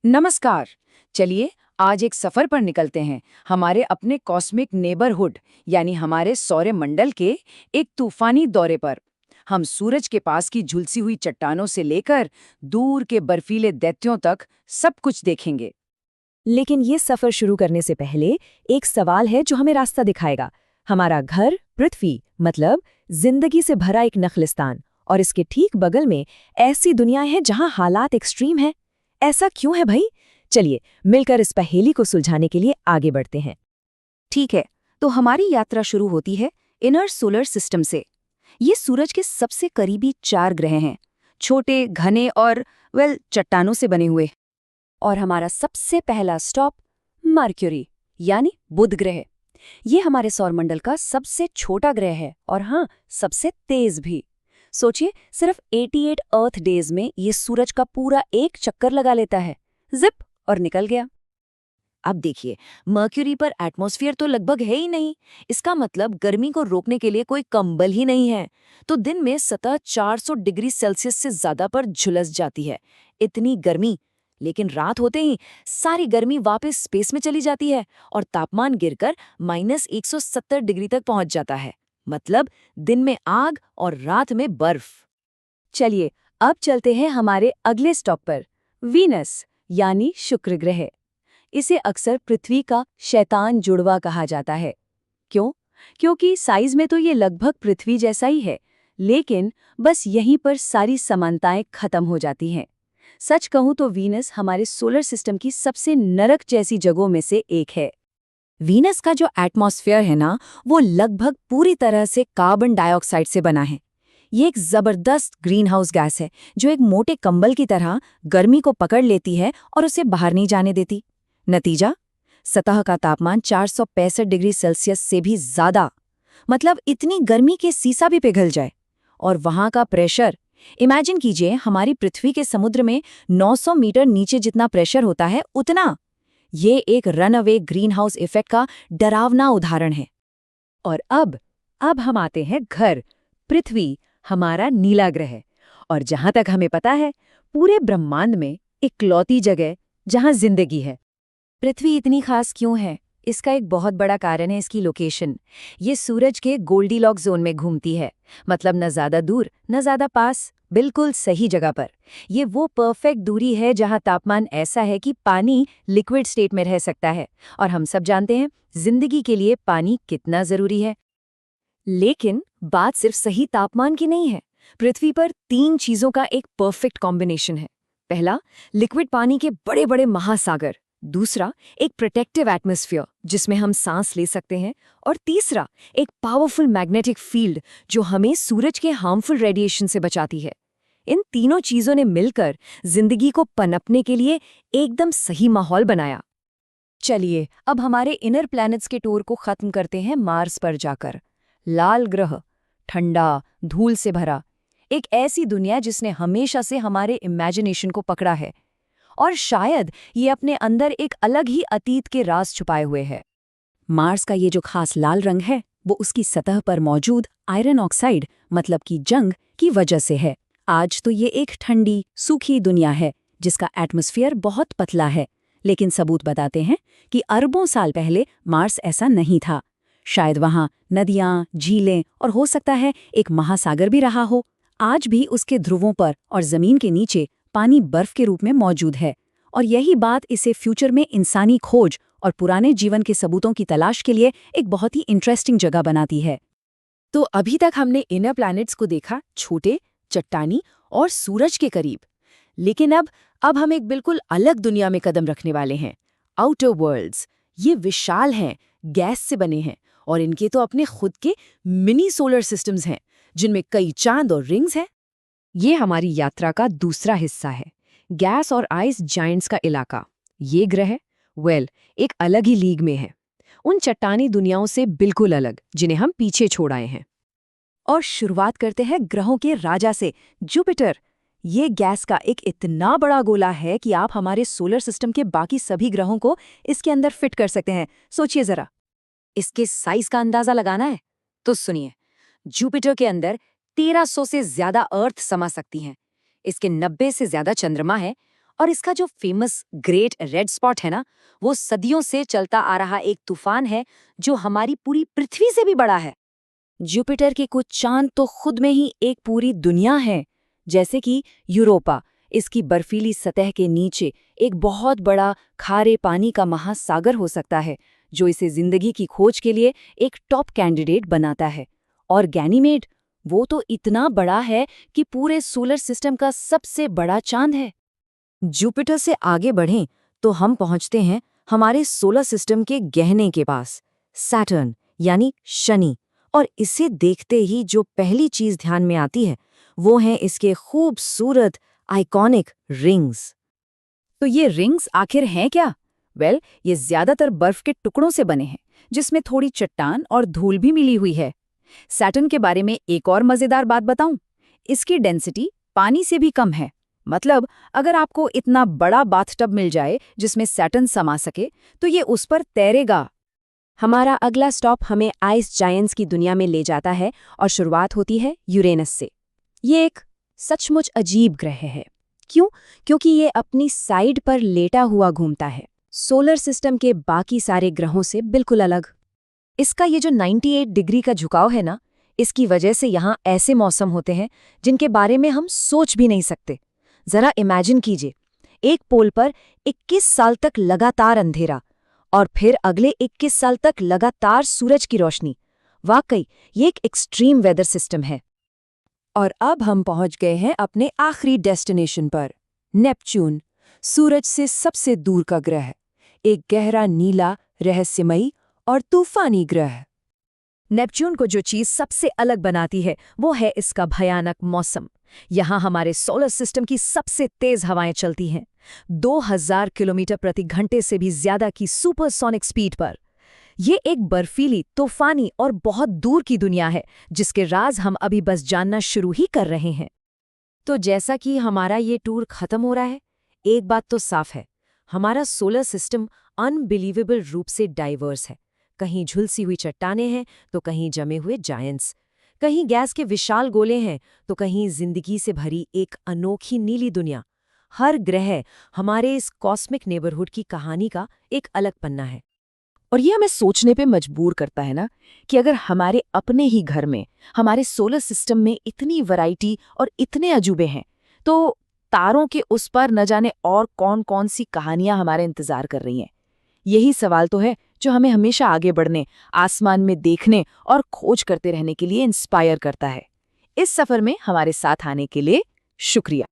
नमस्कार। चलिए आज एक सफर पर निकलते हैं हमारे अपने कॉस्मिक नेबरहुड यानी हमारे सौरमंडल के एक तूफानी दौरे पर। हम सूरज के पास की झुलसी हुई चट्टानों से लेकर दूर के बर्फीले दैत्यों तक सब कुछ देखेंगे। लेकिन ये सफर शुरू करने से पहले एक सवाल है जो हमें रास्ता दिखाएगा। हमारा घर पृथ्वी मतलब जिंदगी से भरा एक नखलिस्तान, और इसके ठीक बगल में ऐसी दुनियाएं हैं जहां हालात एक्सट्रीम हैं। ऐसा क्यों है भाई? चलिए मिलकर इस पहेली को सुलझाने के लिए आगे बढ़ते हैं। ठीक है, तो हमारी यात्रा शुरू होती है इनर सोलर सिस्टम से। ये सूरज के सबसे करीबी 4 ग्रह हैं, छोटे घने और चट्टानों से बने हुए। और हमारा सबसे पहला स्टॉप मर्क्यूरी यानी बुध ग्रह। ये हमारे सौरमंडल का सबसे छोटा ग्रह है और हाँ, सबसे तेज भी। सोचिए, सिर्फ 88 अर्थ डेज में ये सूरज का पूरा एक चक्कर लगा लेता है। जिप और निकल गया। अब देखिए, मर्क्यूरी पर एटमॉस्फेयर तो लगभग है ही नहीं। इसका मतलब गर्मी को रोकने के लिए कोई कंबल ही नहीं है। तो दिन में सतह 400 डिग्री सेल्सियस से ज्यादा पर झुलस जाती है। इतनी गर्मी, लेकिन रात होते ही सारी गर्मी वापस स्पेस में चली जाती है और तापमान गिरकर -170 डिग्री तक पहुंच जाता है। मतलब दिन में आग और रात में बर्फ। चलिए अब चलते हैं हमारे अगले स्टॉप पर, वीनस यानी शुक्र ग्रह। इसे अक्सर पृथ्वी का शैतान जुड़वा कहा जाता है। क्यों? क्योंकि साइज में तो ये लगभग पृथ्वी जैसा ही है, लेकिन बस यहीं पर सारी समानताएं खत्म हो जाती हैं। सच कहूं तो वीनस हमारे सोलर सिस्टम की सबसे नरक जैसी जगहों में से एक है। वीनस का जो एटमॉस्फेयर है ना, वो लगभग पूरी तरह से कार्बन डाइऑक्साइड से बना है। ये एक जबरदस्त ग्रीन हाउस गैस है जो एक मोटे कंबल की तरह गर्मी को पकड़ लेती है और उसे बाहर नहीं जाने देती। नतीजा, सतह का तापमान 465 डिग्री सेल्सियस से भी ज्यादा। मतलब इतनी गर्मी के सीसा भी पिघल जाए। और वहां का प्रेशर, इमेजिन कीजिए हमारी पृथ्वी के समुद्र में 900 मीटर नीचे जितना प्रेशर होता है उतना। ये एक रनअवे ग्रीन हाउस इफेक्ट का डरावना उदाहरण है। और अब हम आते हैं घर पृथ्वी, हमारा नीला ग्रह। और जहां तक हमें पता है, पूरे ब्रह्मांड में इकलौती जगह जहां जिंदगी है। पृथ्वी इतनी खास क्यों है? इसका एक बहुत बड़ा कारण है इसकी लोकेशन। ये सूरज के गोल्डीलॉक्स जोन में घूमती है। मतलब न ज्यादा दूर न ज्यादा पास, बिल्कुल सही जगह पर। ये वो परफेक्ट दूरी है जहां तापमान ऐसा है कि पानी लिक्विड स्टेट में रह सकता है। और हम सब जानते हैं जिंदगी के लिए पानी कितना जरूरी है। लेकिन बात सिर्फ सही तापमान की नहीं है। पृथ्वी पर 3 चीजों का एक परफेक्ट कॉम्बिनेशन है। पहला, लिक्विड पानी के बड़े बड़े महासागर। दूसरा, एक प्रोटेक्टिव एटमॉस्फेयर जिसमें हम सांस ले सकते हैं। और तीसरा, एक पावरफुल मैग्नेटिक फील्ड जो हमें सूरज के हार्मफुल रेडिएशन से बचाती है। इन तीनों चीजों ने मिलकर जिंदगी को पनपने के लिए एकदम सही माहौल बनाया। चलिए अब हमारे इनर प्लैनेट्स के टूर को खत्म करते हैं मार्स पर जाकर। लाल ग्रह, ठंडा, धूल से भरा, एक ऐसी दुनिया जिसने हमेशा से हमारे इमेजिनेशन को पकड़ा है। और शायद ये अपने अंदर एक अलग ही अतीत के राज छुपाए हुए है। मार्स का ये जो खास लाल रंग है, वो उसकी सतह पर मौजूद आयरन ऑक्साइड मतलब कि जंग की वजह से है। आज तो ये एक ठंडी, सूखी दुनिया है जिसका एटमॉस्फेयर बहुत पतला है। लेकिन सबूत बताते हैं कि अरबों साल पहले मार्स ऐसा नहीं था। शायद वहां नदियां, झीलें और हो सकता है एक महासागर भी रहा हो। आज भी उसके ध्रुवों पर और जमीन के नीचे पानी बर्फ के रूप में मौजूद है। और यही बात इसे फ्यूचर में इंसानी खोज और पुराने जीवन के सबूतों की तलाश के लिए एक बहुत ही इंटरेस्टिंग जगह बनाती है। तो अभी तक हमने इनर प्लैनेट्स को देखा, छोटे, चट्टानी और सूरज के करीब। लेकिन अब हम एक बिल्कुल अलग दुनिया में कदम रखने वाले हैं, आउटर वर्ल्ड्स। ये विशाल हैं, गैस से बने हैं और इनके तो अपने खुद के मिनी सोलर सिस्टम्स हैं जिनमें कई चांद और रिंग्स हैं। ये हमारी यात्रा का दूसरा हिस्सा है, गैस और आइस जायंट्स का इलाका। ये ग्रह एक अलग ही लीग में है, उन चट्टानी दुनियाओं से बिल्कुल अलग जिन्हें हम पीछे छोड़ आए हैं। और शुरुआत करते हैं ग्रहों के राजा से, जुपिटर। ये गैस का एक इतना बड़ा गोला है कि आप हमारे सोलर सिस्टम के बाकी सभी ग्रहों को इसके अंदर फिट कर सकते हैं। सोचिए जरा। इसके साइज का अंदाजा लगाना है तो सुनिए, जुपिटर के अंदर 1300 से ज्यादा अर्थ समा सकती हैं। इसके 90 से ज्यादा चंद्रमा है और इसका जो फेमस ग्रेट रेड स्पॉट है ना, वो सदियों से चलता आ रहा एक तूफान है जो हमारी पूरी पृथ्वी से भी बड़ा है। जुपिटर के कुछ चांद तो खुद में ही एक पूरी दुनिया है, जैसे कि यूरोपा। इसकी बर्फीली सतह के नीचे एक बहुत बड़ा खारे पानी का महासागर हो सकता है, जो इसे जिंदगी की खोज के लिए एक टॉप कैंडिडेट बनाता है। और गैनीमेड, वो तो इतना बड़ा है कि पूरे सोलर सिस्टम का सबसे बड़ा चांद है। जुपिटर से आगे बढ़ें तो हम पहुंचते हैं हमारे सोलर सिस्टम के गहने के पास, सैटर्न यानी शनि। और इसे देखते ही जो पहली चीज ध्यान में आती है वो है इसके खूबसूरत आइकॉनिक रिंग्स। तो ये रिंग्स आखिर हैं क्या? वेल, ये ज्यादातर बर्फ के टुकड़ों से बने हैं, जिसमें थोड़ी चट्टान और धूल भी मिली हुई है। सैटर्न के बारे में एक और मजेदार बात बताऊं, इसकी डेंसिटी पानी से भी कम है। मतलब अगर आपको इतना बड़ा बाथटब मिल जाए जिसमें सैटर्न समा सके, तो ये उस पर तैरेगा। हमारा अगला स्टॉप हमें आइस जायंट्स की दुनिया में ले जाता है और शुरुआत होती है यूरेनस से। ये एक सचमुच अजीब ग्रह है। क्यों? क्योंकि ये अपनी साइड पर लेटा हुआ घूमता है, सोलर सिस्टम के बाकी सारे ग्रहों से बिल्कुल अलग। इसका ये जो 98 डिग्री का झुकाव है ना, इसकी वजह से यहाँ ऐसे मौसम होते हैं जिनके बारे में हम सोच भी नहीं सकते। जरा इमेजिन कीजिए, एक पोल पर 21 साल तक लगातार अंधेरा और फिर अगले 21 साल तक लगातार सूरज की रोशनी। वाकई ये एक एक्सट्रीम वेदर सिस्टम है। और अब हम पहुंच गए हैं अपने आखिरी डेस्टिनेशन पर, नेपच्यून, सूरज से सबसे दूर का ग्रह। एक गहरा नीला, रहस्यमयी और तूफानी ग्रह। नेपच्यून को जो चीज सबसे अलग बनाती है वो है इसका भयानक मौसम। यहाँ हमारे सोलर सिस्टम की सबसे तेज हवाएं चलती हैं, 2000 किलोमीटर प्रति घंटे से भी ज्यादा की सुपरसोनिक स्पीड पर। ये एक बर्फीली, तूफानी और बहुत दूर की दुनिया है जिसके राज हम अभी बस जानना शुरू ही कर रहे हैं। तो जैसा कि हमारा ये टूर खत्म हो रहा है, एक बात तो साफ है, हमारा सोलर सिस्टम अनबिलीवेबल रूप से डाइवर्स है। कहीं झुलसी हुई चट्टानें हैं तो कहीं जमे हुए जायंट्स, कहीं गैस के विशाल गोले हैं तो कहीं जिंदगी से भरी एक अनोखी नीली दुनिया। हर ग्रह हमारे इस कॉस्मिक नेबरहुड की कहानी का एक अलग पन्ना है। और ये हमें सोचने पे मजबूर करता है ना, कि अगर हमारे अपने ही घर में, हमारे सोलर सिस्टम में इतनी वैरायटी और इतने अजूबे हैं, तो तारों के उस पर न जाने और कौन कौन सी कहानियां हमारे इंतजार कर रही हैं। यही सवाल तो है जो हमें हमेशा आगे बढ़ने, आसमान में देखने और खोज करते रहने के लिए इंस्पायर करता है। इस सफर में हमारे साथ आने के लिए शुक्रिया।